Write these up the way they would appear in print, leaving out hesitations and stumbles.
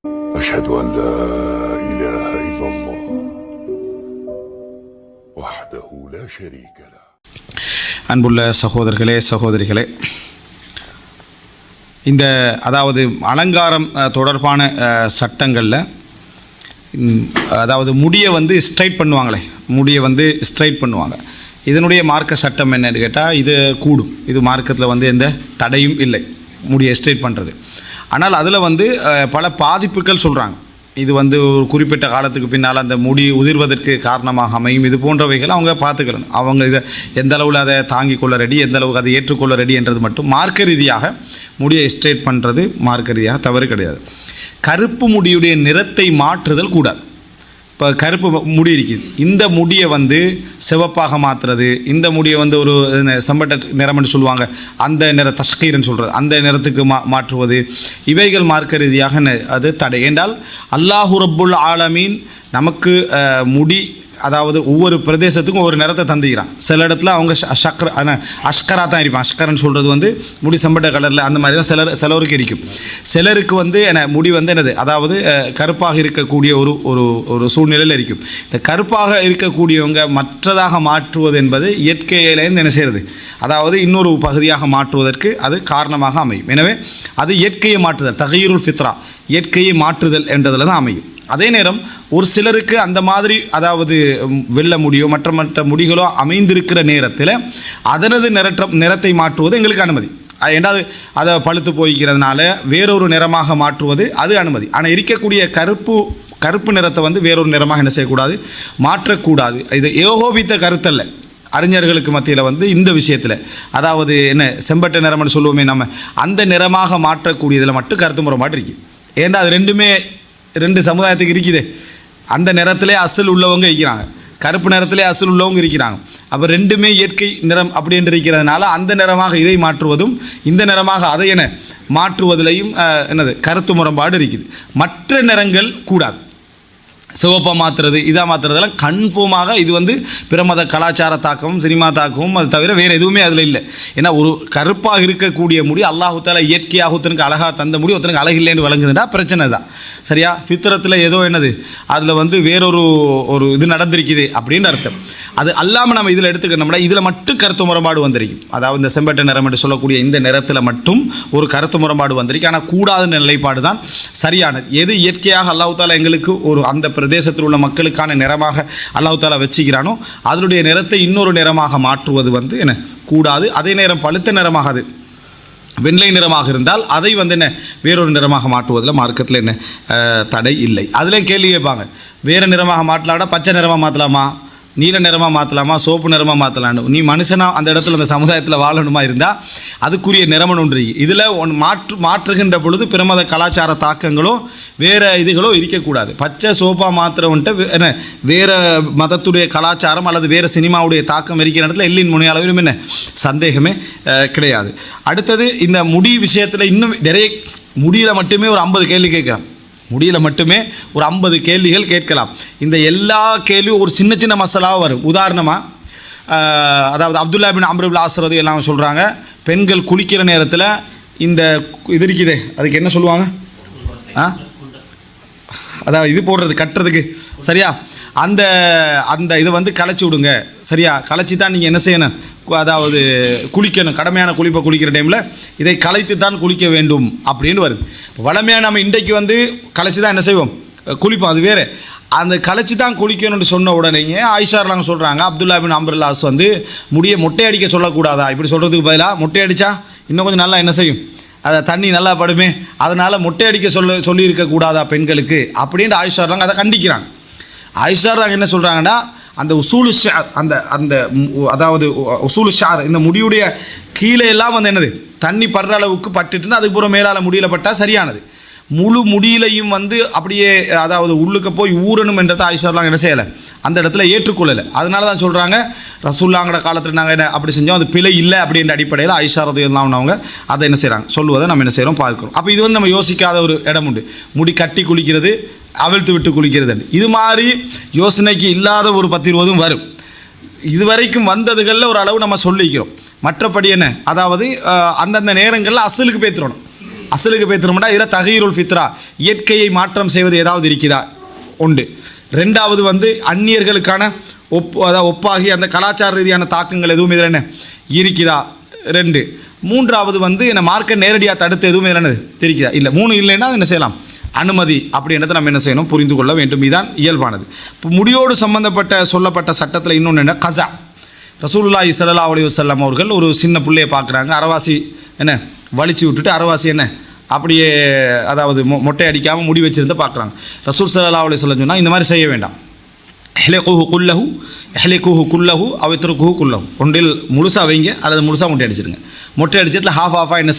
أشهد أن لا إله إلا الله وحده لا شريك له. அன்புள்ள சகோதரர்களே சகோதரிகளே, இந்த அதாவது அலங்காரம் தொடர்பான சட்டங்களில் அதாவது முடியை வந்து ஸ்ட்ரைட் பண்ணுவாங்களே, முடியை வந்து ஸ்ட்ரைட் பண்ணுவாங்க. இதனுடைய மார்க்க சட்டம் என்னன்னு கேட்டால், இது கூடும். இது மார்க்கத்தில் வந்து எந்த தடையும் இல்லை முடியை ஸ்ட்ரைட் பண்ணுறது. ஆனால் அதில் வந்து பல பாதிப்புகள் சொல்கிறாங்க. இது வந்து ஒரு குறிப்பிட்ட காலத்துக்கு பின்னால் அந்த முடி உதிர்வதற்கு காரணமாக அமையும். இது போன்றவைகள் அவங்க பார்த்துக்கணும். அவங்க இதை எந்த அளவில் அதை தாங்கிக் கொள்ள ரெடி, எந்த அளவுக்கு அதை ஏற்றுக்கொள்ள ரெடி என்றது மட்டும். மார்க்க ரீதியாக முடியை ஸ்ட்ரைட் பண்ணுறது மார்க்க ரீதியாக தவறு கிடையாது. கருப்பு முடியுடைய நிறத்தை மாற்றுதல் கூடாது. இப்போ கருப்பு முடி இருக்குது, இந்த முடியை வந்து சிவப்பாக மாற்றுறது, இந்த முடியை வந்து ஒரு செம்பட்ட நிறம்னு சொல்லுவாங்க, அந்த நிற தஷ்கீர்னு சொல்கிறது, அந்த நிறத்துக்கு மாற்றுவது, இவைகள் மார்க்க ரீதியாக அது தடை. என்றால் அல்லாஹு ரப்புல் ஆலமீன் நமக்கு முடி அதாவது ஒவ்வொரு பிரதேசத்துக்கும் ஒவ்வொரு நிறத்தை தந்துக்கிறான். சில இடத்துல அவங்க அஷ்கராக தான் இருப்பான். அஷ்கரன்னு சொல்கிறது வந்து முடி செம்பட்ட கலரில், அந்த மாதிரி தான் சிலருக்கு இருக்கும். சிலருக்கு வந்து முடி வந்து என்னது அதாவது கருப்பாக இருக்கக்கூடிய ஒரு ஒரு ஒரு சூழ்நிலையில் இருக்கும். இந்த கருப்பாக இருக்கக்கூடியவங்க மற்றதாக மாற்றுவது என்பது இயற்கையிலேருந்து என்ன செய்கிறது, அதாவது இன்னொரு பகுதியாக மாற்றுவதற்கு அது காரணமாக அமையும். எனவே அது இயற்கையை மாற்றுதல், தகீருல் ஃபித்ரா, இயற்கையை மாற்றுதல் என்றதில் தான் அமையும். அதே நேரம் ஒரு சிலருக்கு அந்த மாதிரி அதாவது வெள்ள முடியோ மற்ற முடிகளோ அமைந்திருக்கிற நேரத்தில் அதனது நிறத்தை மாற்றுவது எங்களுக்கு அனுமதி. ஏண்டாவது அதை பழுத்து போய்க்கிறதுனால வேறொரு நிறமாக மாற்றுவது அது அனுமதி. ஆனால் இருக்கக்கூடிய கருப்பு நிறத்தை வந்து வேறொரு நிறமாக என்ன செய்யக்கூடாது, மாற்றக்கூடாது. இது ஏகோபித்த கருத்தல்ல. அறிஞர்களுக்கு மத்தியில் வந்து இந்த விஷயத்தில் அதாவது என்ன செம்பட்ட நிறம்னு சொல்லுவோமே நம்ம, அந்த நிறமாக மாற்றக்கூடியதில் மட்டும் கருத்து முறைப்பாடு இருக்குது. ஏன்னா அது ரெண்டு சமுதாயத்துக்கு இருக்குது. அந்த நிறத்திலே அசல் உள்ளவங்க இருக்கிறாங்க, கருப்பு நிறத்திலே அசல் உள்ளவங்க இருக்கிறாங்க. அப்போ ரெண்டுமே இயற்கை நிறம் அப்படின்னு இருக்கிறதுனால அந்த நிறமாக இதை மாற்றுவதும் இந்த நிறமாக அதை என மாற்றுவதிலையும் என்னது கருத்து முரண்பாடு இருக்குது. மற்ற நிறங்கள் கூடாது. சிவப்பாக மாற்றுறது இதாக மாற்றுறதெல்லாம் கன்ஃபார்மாக இது வந்து பிரமத கலாச்சார தாக்கமும் சினிமா தாக்கமும், அது தவிர வேறு எதுவுமே அதில் இல்லை. ஏன்னா ஒரு கருப்பாக இருக்கக்கூடிய முடி அல்லாஹு தஆலா இயற்கையாக ஒருத்தனுக்கு அழகாக தந்த முடி ஒருத்தனுக்கு அழகு இல்லைன்னு வழங்குதுன்னா பிரச்சனை தான். சரியா? ஃபித்ரத்தில் ஏதோ என்னது அதில் வந்து வேறொரு இது நடந்திருக்குது அப்படின்னு அர்த்தம். அது அல்லாமல் நம்ம இதில் எடுத்துக்கணும்னா இதில் மட்டும் கருத்து முரண்பாடு வந்திருக்கும். அதாவது இந்த செம்பட்ட நிறம் என்று சொல்லக்கூடிய இந்த நிறத்தில் மட்டும் ஒரு கருத்து முரண்பாடு வந்திருக்கு. ஆனால் கூடாத நிலைப்பாடு தான் சரியானது. எது இயற்கையாக அல்லாஹு தஆலா எங்களுக்கு ஒரு அந்த பிரதேசத்தில் உள்ள மக்களுக்கான நிறமாக அல்லாஹ் தஆலா வச்சுக்கிறானோ அதனுடைய நிறத்தை இன்னொரு நிறமாக மாற்றுவது வந்து என்ன கூடாது. அதே நேரம் பழுத்த நிறமாக அது வெள்ளை நிறமாக இருந்தால் அதை வந்து என்ன வேறொரு நிறமாக மாற்றுவதில் மார்க்கத்தில் என்ன தடை இல்லை. அதில் கேள்வி கேட்பாங்க, வேறு நிறமாக மாற்றலாம்னா பச்சை நிறமாக மாற்றலாமா, நீல நிறமாக மாற்றலாமா, சோப்பு நிறமாக மாற்றலான்னு. நீ மனுஷனாக அந்த இடத்துல அந்த சமுதாயத்தில் வாழணுமா இருந்தால் அதுக்குரிய நிறமன் ஒன்று. இதில் மாற்றுகின்ற பொழுது பிரமத கலாச்சார தாக்கங்களோ வேறு இதுகளோ இருக்கக்கூடாது. பச்சை சோப்பாக மாத்திரவன்ட்டு என்ன வேறு மதத்துடைய கலாச்சாரம் அல்லது வேறு சினிமாவுடைய தாக்கம் இருக்கிற இடத்துல எல்லின் முனை அளவிலும் என்ன சந்தேகமே கிடையாது. அடுத்தது இந்த முடி விஷயத்தில் இன்னும் நிறைய முடியில் மட்டுமே ஒரு 50 கேள்வி கேட்கலாம். முடியில் மட்டுமே ஒரு 50 கேள்விகள் கேட்கலாம். இந்த எல்லா கேள்வியும் ஒரு சின்ன சின்ன மசாலாவாக வரும். உதாரணமாக அதாவது அப்துல்லா பின் அம்ர் இப்னு ஆஸ் எல்லாம் சொல்கிறாங்க, பெண்கள் குளிக்கிற நேரத்தில் இந்த இது இருக்குதே அதுக்கு என்ன சொல்லுவாங்க, அதாவது இது போடுறது கட்டுறதுக்கு, சரியா, அந்த அந்த இதை வந்து களைச்சி விடுங்க. சரியா? களைச்சி தான் நீங்கள் என்ன செய்யணும், அதாவது குளிக்கணும். கடமையான குளிப்பை குளிக்கிற டைமில் இதை களைத்து தான் குளிக்க வேண்டும் அப்படின்னு வருது. வளமையாக நம்ம இன்றைக்கு வந்து களைச்சி தான் என்ன செய்வோம், குளிப்போம். அது வேறு. அந்த களைச்சி தான் குளிக்கணும்னு சொன்ன உடனேயே ஆயிஷார்லாம் சொல்கிறாங்க, அப்துல்லா பின் அம்ர் இப்னு ஆஸ் வந்து முடியை மொட்டை அடிக்க சொல்லக்கூடாதா, இப்படி சொல்கிறதுக்கு பதிலாக மொட்டை அடித்தா இன்னும் கொஞ்சம் நல்லா என்ன செய்யும், அதை தண்ணி நல்லா படுமே, அதனால் மொட்டை அடிக்க சொல்லியிருக்கக்கூடாதா பெண்களுக்கு அப்படின்ட்டு ஆயிஷார்லாம் அதை கண்டிக்கிறாங்க. ஆயிஷார்லாம் என்ன சொல்கிறாங்கன்னா, அந்த உசூலு ஷார் அந்த அந்த அதாவது உசூலு ஷார் இந்த முடியுடைய கீழே எல்லாம் வந்து என்னது தண்ணி படுற அளவுக்கு பட்டுட்டுன்னு அதுக்கப்புறம் மேலால் முடியல பட்டால் சரியானது. முழு முடியிலையும் வந்து அப்படியே அதாவது உள்ளுக்கு போய் ஊறணும் என்றதை ஆயிஷார்லாம் என்ன செய்யலை, அந்த இடத்துல ஏற்றுக்கொள்ளலை. அதனால தான் சொல்கிறாங்க, ரசூலுல்லாஹ்ங்கட காலத்தில் நாங்கள் என்ன அப்படி செஞ்சோம், அது பிழை இல்லை அப்படின்ற அடிப்படையில் ஆயிஷா ரலியல்லாஹு அவங்க அதை என்ன செய்கிறாங்க சொல்லுவதை நம்ம என்ன செய்கிறோம் பார்க்குறோம். அப்போ இது வந்து நம்ம யோசிக்காத ஒரு இடம் உண்டு. முடி கட்டி குளிக்கிறது, அவிழ்த்து விட்டு குளிக்கிறது, இது மாதிரி யோசனைக்கு இல்லாத ஒரு 10-20 வரும். இதுவரைக்கும் வந்ததுகளில் ஒரு அளவு நம்ம சொல்லிக்கிறோம். மற்றபடி என்ன, அதாவது அந்தந்த நேரங்களில் அசலுக்கு பேத்துறணும். அசலுக்கு போய் திரும்பினா இதில் தகீருல் ஃபித்ரா, இயற்கையை மாற்றம் செய்வது ஏதாவது இருக்குதா உண்டு. ரெண்டாவது வந்து அந்நியர்களுக்கான அதாவது ஒப்பாகி அந்த கலாச்சார ரீதியான தாக்கங்கள் எதுவும் இதில் என்ன இருக்குதா 2. மூன்றாவது வந்து என்ன மார்க்க நேரடியாக தடுத்து எதுவும் இதில் என்னது தெரிக்குதா இல்லை. 3 இல்லைன்னா என்ன செய்யலாம், அனுமதி அப்படின்றத நம்ம என்ன செய்யணும், புரிந்து கொள்ள வேண்டும். இதுதான் இயல்பானது. இப்போ முடியோடு சம்பந்தப்பட்ட சொல்லப்பட்ட சட்டத்தில் இன்னொன்று என்ன, கஸா. ரசூலுல்லாஹி ஸல்லல்லாஹு அலைஹி வஸல்லம் அவர்கள் ஒரு சின்ன பிள்ளையை பார்க்குறாங்க, அரவாசி என்ன வலிச்சு விட்டுட்டு அரவாசி என்ன அப்படியே அதாவது மொட்டை அடிக்காமல் முடி வச்சுருந்த பார்க்குறாங்க. ரசூல் ஸல்லல்லாஹு அலைஹி வஸல்லம் சொன்னால் இந்த மாதிரி செய்ய வேண்டாம். ஹ்லிகுஹு குல்லஹு அவ் இத்ருகுஹு குல்லஹு, ஒன்றில் முழுசாக வைங்க அல்லது முழுசாக மொட்டை அடிச்சிருங்க. மொட்டை அடிச்சதில் ஆஃபாக என்ன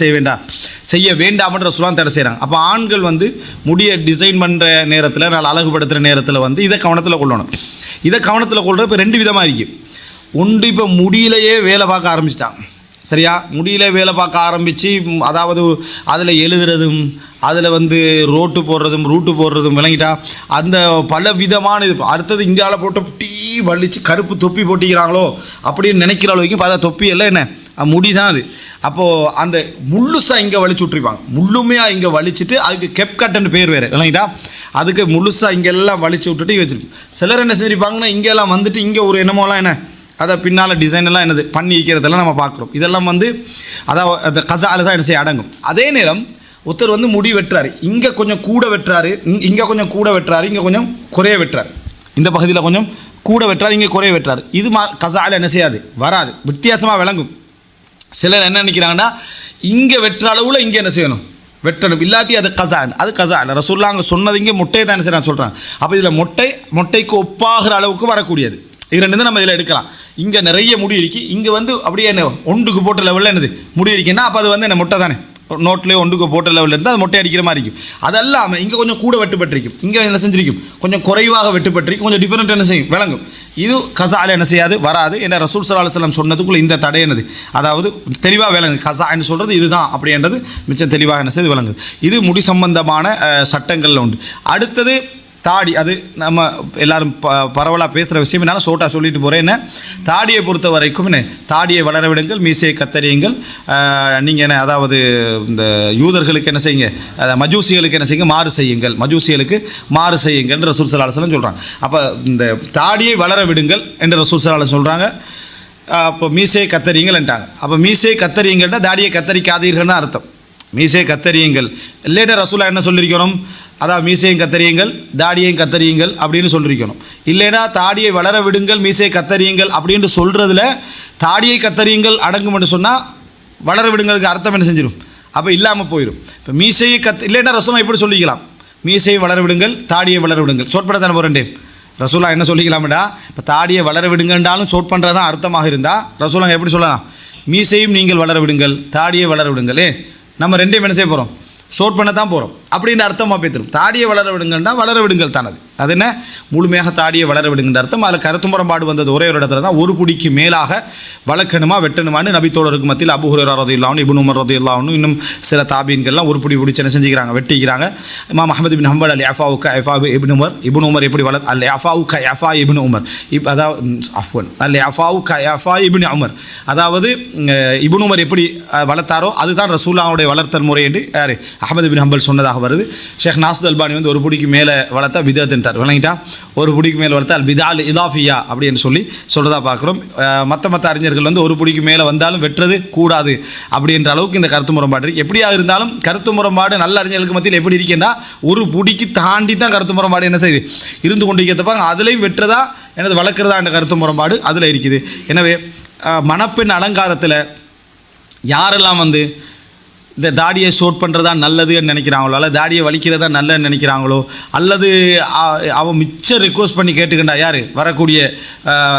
செய்ய வேண்டாம்ன்ற ரசூலுல்லாஹ் தடை செய்கிறாங்க. அப்போ ஆண்கள் வந்து முடியை டிசைன் பண்ணுற நேரத்தில், நல்ல அழகுபடுத்துகிற நேரத்தில் வந்து இதை கவனத்தில் கொள்ளணும். இதை கவனத்தில் கொள்கிற இப்போ 2 விதமாக இருக்குது. ஒன்று இப்போ முடியிலேயே வேலை பார்க்க ஆரம்பிச்சிட்டான், சரியா, முடியல வேலை பார்க்க ஆரம்பித்து அதாவது அதில் எழுதுறதும் அதில் வந்து ரூட்டு போடுறதும் விளங்கிட்டா அந்த பல விதமான இது. அடுத்தது இங்கால போட்டு டீ வலிச்சு கருப்பு தொப்பி போட்டிக்கிறாங்களோ அப்படின்னு நினைக்கிற அளவுக்கு பார்த்தா தொப்பி எல்லாம் என்ன முடி தான் அது. அப்போது அந்த முழுசாக இங்கே வலிச்சு விட்ருப்பாங்க, முழுமையாக இங்கே வலிச்சுட்டு அதுக்கு கெப் கட்டுன்னு பேர் வேறு விளங்கிட்டா, அதுக்கு முழுசாக இங்கெல்லாம் வலிச்சு விட்டுட்டு வச்சுருப்போம். சிலர் என்ன செஞ்சுருப்பாங்கன்னா இங்கெல்லாம் வந்துட்டு இங்கே ஒரு என்னமோலாம் என்ன அதை பின்னால் டிசைன் எல்லாம் என்னது பண்ணி வைக்கிறதெல்லாம் நம்ம பார்க்குறோம். இதெல்லாம் வந்து அதாவது அந்த கஸால தான் என்ன செய்ய அடங்கும். அதே நேரம் ஒருத்தர் வந்து முடி வெட்டுறாரு, இங்கே கொஞ்சம் கூட வெட்டுறாரு, இங்கே கொஞ்சம் கூட வெட்டுறாரு, இங்கே கொஞ்சம் குறைய வெட்டுறாரு, இந்த பகுதியில் கொஞ்சம் கூட வெட்டுறாரு, இங்கே குறைய வெட்டுறாரு. இது கஸால என்ன செய்யாது, வராது, வித்தியாசமாக விளங்கும். சிலர் என்ன நினைக்கிறாங்கன்னா இங்கே வெட்டுற அளவில் இங்கே என்ன செய்யணும், வெட்டணும், இல்லாட்டி அது கஸான், அது கஸான். ரசூலுல்லாஹ் அங்கே சொன்னது இங்கே மொட்டையை தான் என்ன செய்யறான்னு சொல்கிறாங்க. அப்போ இதில் மொட்டைக்கு ஒப்பாகிற அளவுக்கு வரக்கூடியது. இது 2 நம்ம இதில் எடுக்கலாம். இங்கே நிறைய முடி இருக்குது, இங்கே வந்து அப்படியே என்ன ஒன்றுக்கு போட்ட லெவலில் என்னது முடி இருக்குன்னா அப்போ அது வந்து என்ன மொட்டை தானே, நோட்லேயே ஒன்றுக்கு போட்ட லெவலில் இருந்தால் அது மொட்டை அடிக்கிற மாதிரி இருக்கும். அது இல்லாமல் இங்கே கொஞ்சம் கூட வெட்டுப்பட்டிருக்கும், இங்கே என்ன செஞ்சிருக்கும் கொஞ்சம் குறைவாக வெட்டுப்பட்டிருக்கும், கொஞ்சம் டிஃப்ரெண்ட் என்ன செய்யும் விளங்கும். இது கஸால என்ன செய்யாது, வராது. ஏன்னா ரசூல் ஸல்லல்லாஹு அலைஹி வஸல்லம் சொன்னதுக்குள்ள இந்த தடை என்னது, அதாவது தெளிவாக விளங்கு. கஸான்னு சொல்கிறது இதுதான் அப்படின்றது மிச்சம் தெளிவாக என்ன செய்து விளங்குது. இது முடி சம்பந்தமான சட்டங்களில் உண்டு. அடுத்தது தாடி. அது நம்ம எல்லாரும் பரவலாக பேசுகிற விஷயம், என்னால் சோட்டா சொல்லிட்டு போகிறேன். என்ன தாடியை பொறுத்த வரைக்கும் என்ன, தாடியை வளர விடுங்கள், மீசையை கத்தரியுங்கள். நீங்கள் என்ன அதாவது இந்த யூதர்களுக்கு என்ன செய்யுங்க, மஜூசிகளுக்கு என்ன செய்யுங்க, மஜூசிகளுக்கு மாறு செய்யுங்கள் ரசூல் ஸல்லல்லாஹு அலைஹி வஸல்லம் சொல்கிறாங்க. அப்போ இந்த தாடியை வளர விடுங்கள் என்று ரசூல் ஸல்லல்லாஹு அலைஹி வஸல்லம் சொல்கிறாங்க. அப்போ மீசையை கத்தரியுங்கள்ன்ட்டாங்க. அப்போ மீசையை கத்தரியுங்கள்னா தாடியை கத்தரிக்காதீர்கள்னு அர்த்தம். மீசையை கத்தரியுங்கள் இல்லைன்னா ரசூலுல்லாஹ் என்ன சொல்லியிருக்கணும், அதாவது மீசையும் கத்தரியுங்கள் தாடியையும் கத்தரியுங்கள் அப்படின்னு சொல்லியிருக்கணும். இல்லைன்னா தாடியை வளர விடுங்கள் மீசையை கத்தரியுங்கள் அப்படின்னு சொல்கிறதுல தாடியை கத்தரியுங்கள் அடங்கும் என்று சொன்னால் வளர விடுங்களுக்கு அர்த்தம் என்ன செஞ்சிடும், அப்போ இல்லாமல் போயிடும். இப்போ மீசையை இல்லைன்னா ரசூலுல்லாஹ் எப்படி சொல்லிக்கலாம், மீசையை வளர விடுங்கள் தாடியை வளர விடுங்கள், சோட் பண்ண தானே போகிறேன். ரசூலுல்லாஹ் என்ன சொல்லிக்கலாம்டா, இப்போ தாடியை வளர விடுங்கன்றாலும் சோட் பண்ணுறது தான் அர்த்தமாக இருந்தால் ரசூலுல்லாஹ் எப்படி சொல்லலாம், மீசையும் நீங்கள் வளர விடுங்கள் தாடியை வளர விடுங்கள். நம்ம 2 என்ன செய்ய போகிறோம், ஷோட் பண்ண தான் போகிறோம் அப்படின்னு அர்த்தமாக பேத்துரும். தாடியை வளர விடுங்கன்னா வளர விடுங்கள் தானது, அது என்ன முழுமையாக தாடியை வளர விடுங்கிற அர்த்தம். அதில் கருத்து முரண்பாடு வந்தது ஒரே ஒரு இடத்துல தான், ஒரு புடிக்கு மேலாக வளர்க்கணுமா வெட்டணுமான்னு நபித்தோழருக்கு மத்தியில் அபூ ஹுரைரா ரலியல்லாஹு அன்ஹு, இப்னு உமர் ரலியல்லாஹு அன்ஹு, இன்னும் சில தாபீன்கள்லாம் ஒரு பிடிச்சி என்ன செஞ்சுக்கிறாங்க, வெட்டிக்கிறாங்க. இமாம் அஹ்மத் பின் ஹம்பல் அல் இஃபாவுக்க இஃபா இப்னு உமர் எப்படி அல் இஃபாவுக்க இஃபா இப்னு உமர் அல் இஃபாவுக்க இஃபா இப்னு உமர், அதாவது இப்னு உமர் எப்படி வளர்த்தாரோ அதுதான் ரசூலுல்லாஹ்வுடைய வளர்த்தல் முறை என்று யார் அஹ்மத் பின் ஹம்பல் சொன்னதாக வருது. ஷேக் நாசிர் அல்பானி வந்து ஒரு புடிக்கு மேலே வளர்த்தா பிதஅத்ன்றார் விளங்கிட்டா, ஒரு புடிக்கு மேலே வளர்த்தா அல் பிதா அல் இதாஃபியா அப்படின்னு சொல்கிறதா பார்க்குறோம். மற்ற அறிஞர்கள் வந்து ஒரு புடிக்கு மேலே வந்தாலும் வெட்டுறது கூடாது அப்படின்ற அளவுக்கு இந்த கருத்து முரண்பாடு இருக்குது. எப்படியாக இருந்தாலும் கருத்து முரண்பாடு நல்ல அறிஞர்களுக்கு மத்தியில் எப்படி இருக்கேன்னா ஒரு புடிக்கு தாண்டி தான் கருத்து முரண்பாடு என்ன செய்யுது இருந்து கொண்டிருக்கிறப்பாங்க. அதுலேயும் வெட்டுறதா எனது வளர்க்குறதா என்ற கருத்து முரண்பாடு அதில் இருக்குது. எனவே மணப்பெண் அலங்காரத்தில் யாரெல்லாம் வந்து இந்த தாடியை ஷோட் பண்ணுறதா நல்லதுன்னு நினைக்கிறாங்களோ, அல்லது தாடியை வலிக்கிறதா நல்லதுன்னு நினைக்கிறாங்களோ, அல்லது அவன் மிச்சம் ரிக்வஸ்ட் பண்ணி கேட்டுக்கிண்டா யார் வரக்கூடிய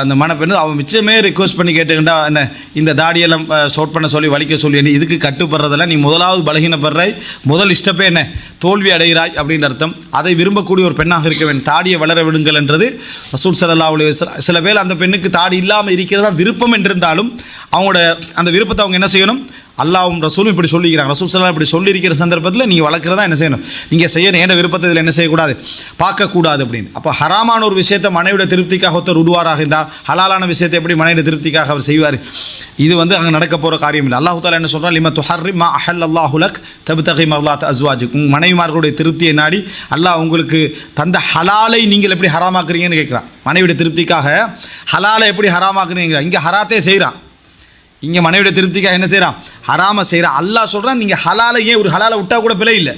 அந்த மணப்பெண்ணு அவன் மிச்சமே ரிக்வஸ்ட் பண்ணி கேட்டுக்கிண்டா என்ன இந்த தாடியெல்லாம் ஷோட் பண்ண சொல்லி வலிக்க சொல்லி என்ன இதுக்கு கட்டுப்படுறதெல்லாம் நீ முதலாவது பலகீனப்படுறாய், முதல் இஷ்டப்பே என்ன தோல்வி அடைகிறாய் அப்படின்னு அர்த்தம். அதை விரும்பக்கூடிய ஒரு பெண்ணாக இருக்க வேண்டும். தாடியை வளர விடுங்கள் என்றது ரசூல் ஸல்லல்லாஹு அலைஹி வஸல்லம். சில பேர் அந்த பெண்ணுக்கு தாடி இல்லாமல் இருக்கிறதா விருப்பம் என்றிருந்தாலும் அவங்களோட அந்த விருப்பத்தை அவங்க என்ன செய்யணும், அல்லாஹ்வும் ரசூலும் இப்படி சொல்லிக்கிறாங்க. செய்கிறாங்க. ரசூல் ஸல்லல்லாஹு இப்படி சொல்லியிருக்கிற சந்தர்ப்பத்தில் நீங்கள் வளர்க்குறதா என்ன செய்யணும், நீங்கள் செய்யணும். ஏண்ட விருப்பத்தை இதில் என்ன செய்யக்கூடாது, பார்க்கக்கூடாது அப்படின்னு. அப்போ ஹராமான ஒரு விஷயத்தை மனைவிட திருப்திக்காக ஒருத்தர் உருவாராக இருந்தால் ஹலாலான விஷயத்தை எப்படி மனைவிட திருப்திக்காக அவர் செய்வார்? இது வந்து அங்கே நடக்க போகிற காரியம் இல்லை. அல்லாஹ் தஆலா என்ன சொல்கிறான், லிம துஹர்ரிம் மா அஹல்லல்லாஹு லக் தப்தகி மர்லாத் அஸ்வாஜிக். உங்கள் மனைவிமார்களுடைய திருப்தியை நாடி அல்லாஹ் உங்களுக்கு தந்த ஹலாலை நீங்கள் எப்படி ஹராமாக்குறீங்கன்னு கேட்குறான். மனைவிட திருப்திக்காக ஹலாலை எப்படி ஹராமாக்குறீங்க? இங்கே ஹராத்தே செய்கிறான். இங்கே மனைவிட திருப்திக்காக என்ன செய்கிறான், ஹராம செய்கிறான். அல்லாஹ் சொல்கிறான் நீங்கள் ஹலாலை ஏன், ஒரு ஹலாலை விட்டா கூட பிழை இல்லை,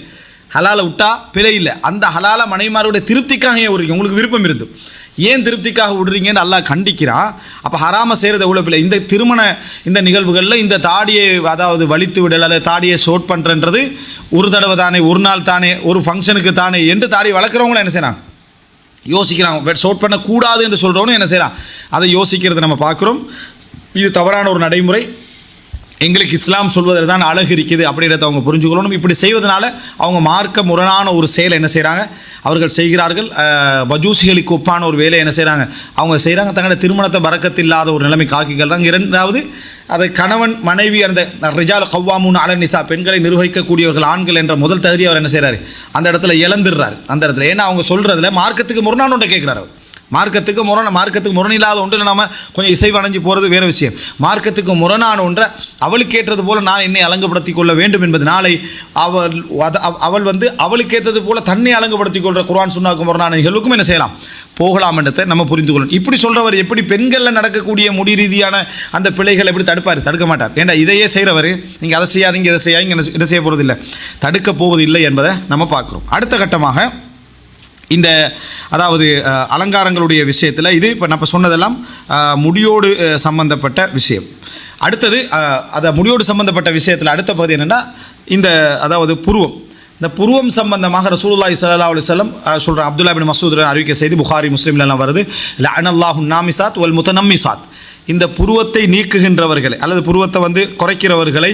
ஹலாலை விட்டா பிழை இல்லை. அந்த ஹலாலை மனைவிமாருடைய திருப்திக்காக ஏன் விடுறீங்க, உங்களுக்கு விருப்பம் இருந்து ஏன் திருப்திக்காக விடுறீங்கன்னு அல்லாஹ் கண்டிக்கிறான். அப்போ ஹராம செய்கிறது எவ்வளோ பிள்ளை. இந்த திருமண இந்த நிகழ்வுகளில் இந்த தாடியை அதாவது வலித்து விடல் அல்லது தாடியை ஷோட் பண்ணுறன்றது ஒரு தடவை தானே, ஒரு நாள் தானே, ஒரு ஃபங்க்ஷனுக்கு தானே என்று தாடி வளர்க்குறவங்களும் என்ன செய்கிறாங்க, யோசிக்கிறாங்க. ஷோட் பண்ணக்கூடாது என்று சொல்கிறவனும் என்ன செய்கிறான், அதை யோசிக்கிறது நம்ம பார்க்குறோம். இது தவறான ஒரு நடைமுறை. எங்களுக்கு இஸ்லாம் சொல்வதில் தான் அழகு இருக்குது அப்படின்றத அவங்க புரிஞ்சுக்கொள்ளணும். இப்படி செய்வதனால அவங்க மார்க்க முரணான ஒரு செயலை என்ன செய்கிறாங்க, அவர்கள் செய்கிறார்கள். மஜூசிகளுக்கு ஒப்பான ஒரு வேலையை என்ன செய்கிறாங்க, அவங்க செய்கிறாங்க. தங்களோட திருமணத்தை பரக்கத்தில்லாத ஒரு நிலைமைக்கு ஆக்கிக்கிறாங்க. இரண்டாவது, அதை கணவன் மனைவி அந்த ரிஜால் கவ்வாமூன் அலன் நிசா, பெண்களை நிர்வகிக்கக்கூடியவர்கள் ஆண்கள் என்ற முதல் தகுதி அவர் என்ன செய்கிறாரு, அந்த இடத்துல இழந்துடுறாரு. அந்த இடத்துல ஏன்னா அவங்க சொல்கிறதுல மார்க்கத்துக்கு முரணான ஒன்றை கேட்குறாரு. மார்க்கத்துக்கு முரண் இல்லாத ஒன்றில் நம்ம கொஞ்சம் இசைவடைஞ்சு போகிறது வேறு விஷயம். மார்க்கத்துக்கு முரணான ஒன்றை அவளுக்கு ஏற்றது போல் நான் என்னை அலங்குபடுத்தி கொள்ள வேண்டும் என்பது நாளை அவள் வந்து அவளுக்கு ஏற்றது போல் தன்னை அலங்குபடுத்தி கொள்கிற குர்ஆன் சுன்னாக்கு முரணான நிகழ்வுக்கும் என்ன செய்யலாம், போகலாம் என்றதை நம்ம புரிந்து கொள்ளணும். இப்படி சொல்கிறவர் எப்படி பெண்களில் நடக்கக்கூடிய முடி ரீதியான அந்த பிழைகளை எப்படி தடுப்பார்? தடுக்க மாட்டார். ஏன்னா இதையே செய்கிறவர் நீங்கள் அதை செய்யாதீங்க, இதை செய்யாதீங்க, இதை செய்ய போகிறதில்லை, தடுக்க போவதில்லை என்பதை நம்ம பார்க்குறோம். அடுத்த கட்டமாக இந்த அதாவது அலங்காரங்களுடைய விஷயத்தில் இது இப்போ நம்ம சொன்னதெல்லாம் முடியோடு சம்பந்தப்பட்ட விஷயம். அடுத்தது அதை முடியோடு சம்பந்தப்பட்ட விஷயத்தில் அடுத்த பகுதி என்னென்னா இந்த அதாவது புருவம். இந்த புருவம் சம்பந்தமாக ரசூலுல்லாஹி ஸல்லல்லாஹு அலைஹி வஸல்லம் சொல்கிற அப்துல்லா பின் மஸ்ஊத் அறிவிக்க செய்தி புகாரி முஸ்லிம்லாம் வருது. லஅனல்லாஹு நாமிசாத் வல் முத்தனம்மிசாத். இந்த புருவத்தை நீக்குகின்றவர்களை அல்லது புருவத்தை வந்து குறைக்கிறவர்களை,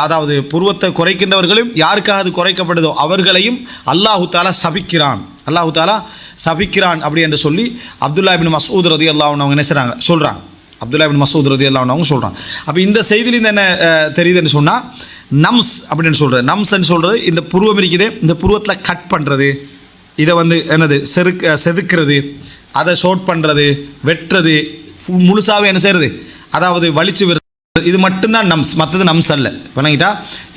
அதாவது புருவத்தை குறைக்கின்றவர்களையும் யாருக்காக அது குறைக்கப்படுதோ அவர்களையும் அல்லாஹு தாலா சபிக்கிறான், அல்லாஹு தாலா சபிக்கிறான் அப்படி என்று சொல்லி அப்துல்லா பின் மஸ்ஊத் ரலியல்லாஹு அன்ஹு அவங்க என்ன செய்கிறாங்க, சொல்கிறாங்க. அப்துல்லா பின் மஸ்ஊத் ரலியல்லாஹு அன்ஹு அவங்க சொல்கிறாங்க. அப்போ இந்த செய்தியில் என்ன தெரியுதுன்னு சொன்னால், நம்ஸ் அப்படின்னு சொல்கிறது, நம்ஸ்ன்னு சொல்கிறது இந்த புருவம் இருக்குது, இந்த புருவத்தில் கட் பண்ணுறது, இதை வந்து என்னது செதுக்கிறது, அதை ஷோட் பண்ணுறது, வெட்டுறது, முழுசாகவே என்ன செய்கிறது, அதாவது வலிச்சு விடுறது, இது மட்டும்தான் நம்ஸ், மற்றது நம்ஸ் அல்ல. வணங்கிட்டா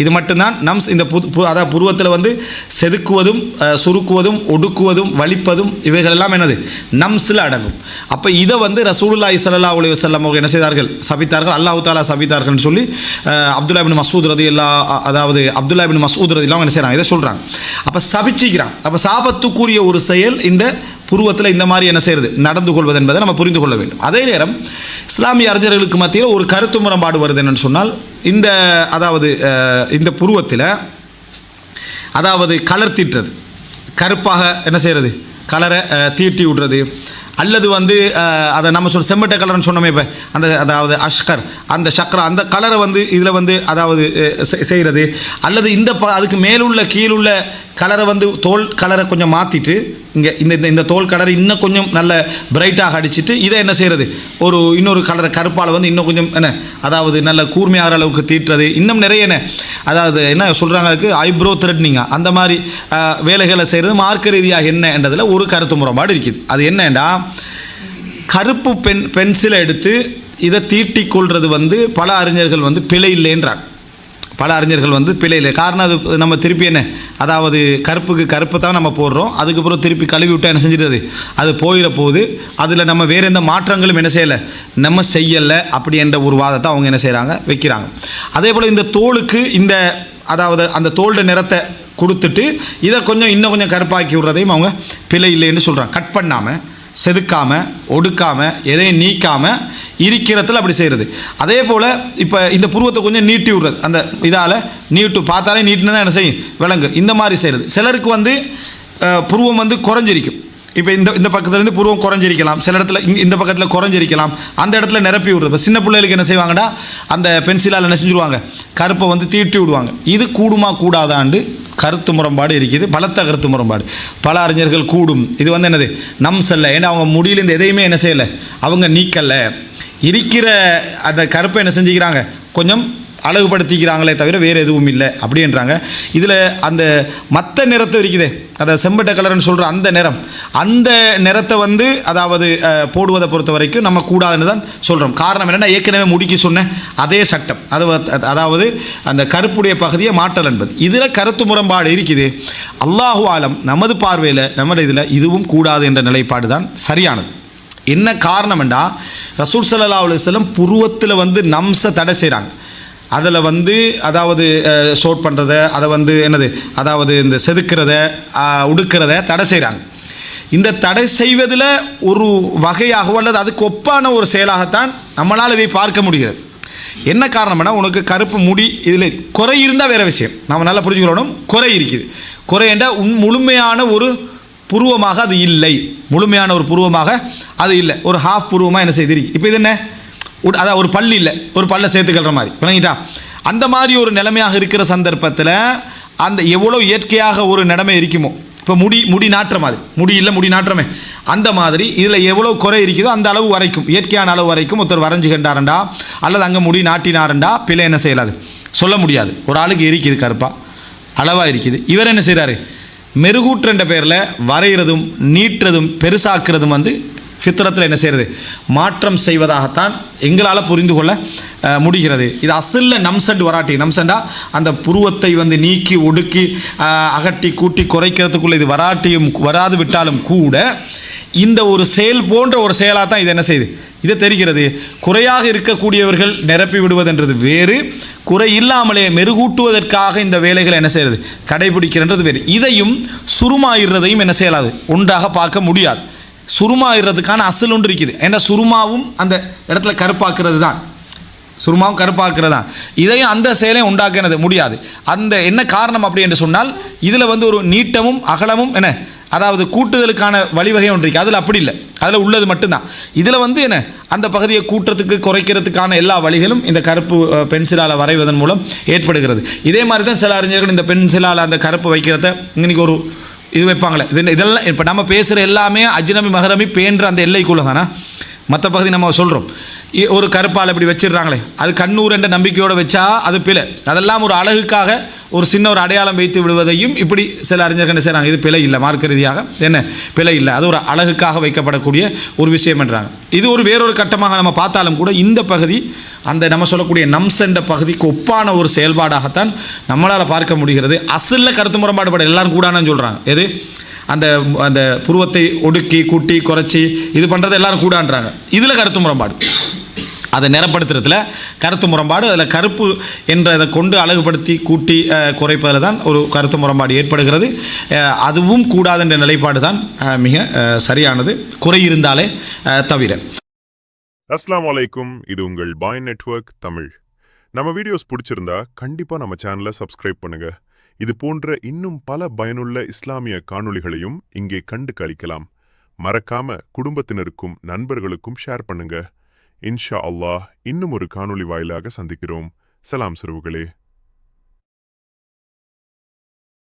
இது மட்டும்தான் நம்ஸ். இந்த அதாவது புருவத்தில் வந்து செதுக்குவதும் சுருக்குவதும் ஒடுக்குவதும் வலிப்பதும் இவைகள் எல்லாம் என்னது நம்ஸில் அடங்கும். அப்போ இதை வந்து ரசூலுல்லாஹி ஸல்லல்லாஹு அலைஹி வஸல்லம் அவங்க என்ன செய்தார்கள், சபித்தார்கள். அல்லாஹ் தஆலா சபித்தார்கள்னு சொல்லி அப்துல்லா பின் மஸ்ஊத் அதாவது அப்துல்லா பின் மஸ்ஊத் ரலியல்லாஹு என்ன செய்கிறாங்க, இதை சொல்கிறாங்க. அப்போ சபிச்சுக்கிறான். அப்போ சாபத்துக்குரிய ஒரு செயல் இந்த புருவத்தில் இந்த மாதிரி என்ன செய்கிறது, நடந்து கொள்வது என்பதை நம்ம புரிந்து கொள்ள வேண்டும். அதே நேரம் இஸ்லாமிய அறிஞர்களுக்கு மத்தியில் ஒரு கருத்து முரண்பாடு வருது என்னன்னு சொன்னால், இந்த அதாவது இந்த புருவத்தில் அதாவது கலர் தீட்டுறது, கருப்பாக என்ன செய்கிறது, கலரை தீட்டி விடுறது, அல்லது வந்து அதை நம்ம சொல்ல செம்மட்ட கலர்னு சொன்னோமே இப்போ அந்த அதாவது அஷ்கர் அந்த சக்கரா அந்த கலரை வந்து இதில் வந்து அதாவது செய்கிறது, அல்லது இந்த அதுக்கு மேலுள்ள கீழுள்ள கலரை வந்து தோல் கலரை கொஞ்சம் மாற்றிட்டு இங்கே இந்த தோல் கலரை இன்னும் கொஞ்சம் நல்ல பிரைட்டாக அடிச்சுட்டு இதை என்ன செய்கிறது, ஒரு இன்னொரு கலரை கருப்பால் வந்து இன்னும் கொஞ்சம் என்ன அதாவது நல்ல கூர்மையாகிற அளவுக்கு தீட்டுறது, இன்னும் நிறைய என்ன அதாவது என்ன சொல்கிறாங்க, அதுக்கு ஐப்ரோ த்ரெட்னிங்கா அந்த மாதிரி வேலைகளை செய்கிறது மார்க்க ரீதியாக என்ன என்றதில் ஒரு கருத்து முரண்பாடு இருக்குது. அது என்னன்னா, கருப்பு பென்சிலை எடுத்து இதை தீட்டிக் கொள்வது வந்து பல அறிஞர்கள் வந்து பிழை இல்லைன்றாங்க. பல அறிஞர்கள் வந்து பிழை இல்லை. காரணம் அது நம்ம திருப்பி என்ன அதாவது கருப்புக்கு கருப்பு தான் நம்ம போடுறோம், அதுக்கப்புறம் திருப்பி கழுவி விட்டால் என்ன செஞ்சிடுறது, அது போயிட போகுது, அதில் நம்ம வேறு எந்த மாற்றங்களும் என்ன செய்யலை, நம்ம செய்யலை அப்படி என்ற ஒரு வாதத்தை அவங்க என்ன செய்கிறாங்க, வைக்கிறாங்க. அதே போல் இந்த தோலுக்கு இந்த அதாவது அந்த தோல்ட நிறத்தை கொடுத்துட்டு இதை கொஞ்சம் இன்னும் கொஞ்சம் கருப்பாக்கி விடுறதையும் அவங்க பிழை இல்லைன்னு சொல்கிறாங்க. கட் பண்ணாமல் செதுக்காமல் ஒடுக்காமல் எதையும் நீக்காமல் இருக்கிறதுல அப்படி செய்கிறது. அதே போல் இப்போ இந்த புருவத்தை கொஞ்சம் நீட்டி விடுறது, அந்த இதால் நீட்டு பார்த்தாலே நீட்டுன்னு தான் என்ன செய்யும் விலங்கு, இந்த மாதிரி செய்கிறது. சிலருக்கு வந்து புருவம் வந்து குறைஞ்சிருக்கும். இப்போ இந்த பக்கத்துலேருந்து புருவம் குறைஞ்சிருக்கலாம், சில இடத்துல இந்த பக்கத்தில் குறைஞ்சிருக்கலாம், அந்த இடத்துல நிரப்பி விடுறது. இப்போ சின்ன பிள்ளைகளுக்கு என்ன செய்வாங்கடா, அந்த பென்சிலால் என்ன செஞ்சுருவாங்க, கருப்பை வந்து தீட்டி விடுவாங்க. இது கூடுமா கூடாதாண்டு கருத்து முரண்பாடு இருக்குது, பலத்த கருத்து முரண்பாடு. பல அறிஞர்கள் கூடும், இது வந்து என்னது நம்ஸ் அல்ல, ஏன்னா அவங்க முடியிலேருந்து எதையுமே என்ன செய்யலை, அவங்க நீக்கலை, இருக்கிற அந்த கருப்பை என்ன செஞ்சுக்கிறாங்க, கொஞ்சம் அழகுபடுத்திக்கிறாங்களே தவிர வேறு எதுவும் இல்லை அப்படின்றாங்க. இதில் அந்த மற்ற நிறத்தை இருக்குதே, அதை செம்பட்ட கலர்னு சொல்கிற அந்த நிறம், அந்த நிறத்தை வந்து அதாவது போடுவதை பொறுத்த வரைக்கும் நம்ம கூடாதுன்னு தான் சொல்கிறோம். காரணம் என்னென்னா, ஏற்கனவே முடிக்க சொன்ன அதே சட்டம், அதாவது அந்த கருப்புடைய பகுதியை மாற்றல் என்பது. இதில் கருத்து முரண்பாடு இருக்குது. அல்லாஹு ஆலம் நமது பார்வையில் நம்மளோட இதில் இதுவும் கூடாது என்ற நிலைப்பாடு தான் சரியானது. என்ன காரணம்னா, ரசூல் ஸல்லல்லாஹு அலைஹி வஸல்லம் புருவத்தில் வந்து நம்ச தடை செய்கிறாங்க. அதில் வந்து அதாவது ஷோட் பண்ணுறத, அதை வந்து என்னது, அதாவது இந்த செதுக்கிறத உடுக்கிறத தடை செய்கிறாங்க. இந்த தடை செய்வதில் ஒரு வகையாகவோ அல்லது அதுக்கு ஒப்பான ஒரு செயலாகத்தான் நம்மளால் இதை பார்க்க முடிகிறது. என்ன காரணம்னா, உனக்கு கருப்பு முடி இதில் குறை இருந்தால் வேறு விஷயம், நம்ம நல்லா புரிஞ்சுக்கணும். குறை இருக்குது, குறை என்றால் முழுமையான ஒரு புருவமாக அது இல்லை, முழுமையான ஒரு புருவமாக அது இல்லை, ஒரு ஹாஃப் புருவமாக என்ன செய்திருக்கு. இப்போ இது என்ன, அதான் ஒரு பல்லு இல்லை, ஒரு பல்லை சேர்த்துக்கிற மாதிரி விளங்கிட்டா. அந்த மாதிரி ஒரு நிலைமையாக இருக்கிற சந்தர்ப்பத்தில் அந்த எவ்வளோ இயற்கையாக ஒரு நிலைமை இருக்குமோ, இப்போ முடி நாட்டுற மாதிரி, முடி இல்லை முடி நாட்டுறமே, அந்த மாதிரி இதில் எவ்வளோ குறை இருக்குதோ அந்த அளவு வரைக்கும், இயற்கையான அளவு வரைக்கும் ஒருத்தர் வரைஞ்சி கண்டாரண்டா அல்லது அங்கே முடி நாட்டினாரண்டா பிள்ளை என்ன செய்யலாது, சொல்ல முடியாது. ஒரு ஆளுக்கு இருக்குது கருப்பாக அளவாக இருக்குது, இவர் என்ன செய்கிறாரு, மெருகூற்றுன்ற பேரில் வரைகிறதும் நீட்டுறதும் பெருசாக்குறதும் வந்து ஃபித்ரத்தில் என்ன செய்கிறது, மாற்றம் செய்வதாகத்தான் எங்களால் புரிந்து கொள்ள முடிகிறது. இது அசலில் நம்சண்ட் வராட்டி, நம்சண்டா அந்த புருவத்தை வந்து நீக்கி ஒடுக்கி அகட்டி கூட்டி குறைக்கிறதுக்குள்ளே இது வராட்டியும் வராது விட்டாலும் கூட இந்த ஒரு செயல் போன்ற ஒரு செயலாக தான் இது என்ன செய்யுது, இதை தெரிகிறது. குறையாக இருக்கக்கூடியவர்கள் நிரப்பி விடுவதென்றது வேறு, குறை இல்லாமலே மெருகூட்டுவதற்காக இந்த வேலைகளை என்ன செய்கிறது, கடைபிடிக்கிறன்றது வேறு. இதையும் சுருமாயிடுறதையும் என்ன செய்யலாது, ஒன்றாக பார்க்க முடியாது. சுருமாயிடுறதுக்கான அசல் ஒன்று இருக்குது. ஏன்னா சுருமாவும் அந்த இடத்துல கருப்பாக்குறது தான், சுருமாவும் கருப்பாக்குறது தான். இதையும் அந்த செயலையும் உண்டாக்குறது முடியாது. அந்த என்ன காரணம் அப்படி என்று சொன்னால், இதில் வந்து ஒரு நீட்டமும் அகலமும் என்ன, அதாவது கூட்டுதலுக்கான வழிவகை ஒன்று இருக்குது, அதில் அப்படி இல்லை, அதில் உள்ளது மட்டும்தான். இதில் வந்து என்ன, அந்த பகுதியை கூட்டுறதுக்கு குறைக்கிறதுக்கான எல்லா வழிகளும் இந்த கருப்பு பென்சிலால் வரைவதன் மூலம் ஏற்படுகிறது. இதே மாதிரி தான் சில அறிஞர்கள் இந்த பென்சிலால் அந்த கருப்பு வைக்கிறத இன்னைக்கு ஒரு இது வைப்பாங்களே, இதெல்லாம் இப்போ நம்ம பேசுகிற எல்லாமே அஜ்னமி மஹரமி பேன்ற அந்த எல்லைக்குள்ளே தானே. மற்ற பகுதி நம்ம சொல்கிறோம், ஒரு கருப்பால் இப்படி வச்சிடுறாங்களே, அது கண்ணூர் என்ற நம்பிக்கையோடு வச்சா அது பிழை. அதெல்லாம் ஒரு அழகுக்காக ஒரு சின்ன ஒரு அடையாளம் வைத்து விடுவதையும் இப்படி சில அறிஞர்கள் என்ன செய்கிறாங்க, இது பிழை இல்லை, மார்க்க ரீதியாக என்ன பிழை இல்லை, அது ஒரு அழகுக்காக வைக்கப்படக்கூடிய ஒரு விஷயம் என்றாங்க. இது ஒரு வேறொரு கட்டமாக நம்ம பார்த்தாலும் கூட இந்த பகுதி அந்த நம்ம சொல்லக்கூடிய நம்சென்ற பகுதிக்கு ஒப்பான ஒரு செயல்பாடாகத்தான் நம்மளால் பார்க்க முடிகிறது. அசலில் கருத்து முரண்பாடுபட எல்லாரும் கூடானு சொல்கிறாங்க. எது, அந்த அந்த புருவத்தை ஒடுக்கி கூட்டி குறைச்சி இது பண்ணுறது எல்லாரும் கூடான்றாங்க. இதில் கருத்து முரண்பாடு, அதை நிறப்படுத்துறதுல கருத்து முரண்பாடு, அதில் கருப்பு என்றதை கொண்டு அழகுபடுத்தி கூட்டி குறைப்பதில் தான் ஒரு கருத்து முரண்பாடு ஏற்படுகிறது. அதுவும் கூடாதுன்ற நிலைப்பாடு தான் மிக சரியானது, குறை இருந்தாலே தவிர. அஸ்ஸலாமு அலைக்கும், இது உங்கள் பாய் நெட்வொர்க் தமிழ். நம்ம வீடியோஸ் பிடிச்சிருந்தா கண்டிப்பாக நம்ம சேனலை சப்ஸ்கிரைப் பண்ணுங்க. இது போன்ற இன்னும் பல பயனுள்ள இஸ்லாமிய காணொளிகளையும் இங்கே கண்டு களிக்கலாம். மறக்காம குடும்பத்தினருக்கும் நண்பர்களுக்கும் ஷேர் பண்ணுங்க. இன்ஷா அல்லாஹ் இன்னும் ஒரு காணொளி வாயிலாக சந்திக்கிறோம். சலாம் சிறுவுகளே.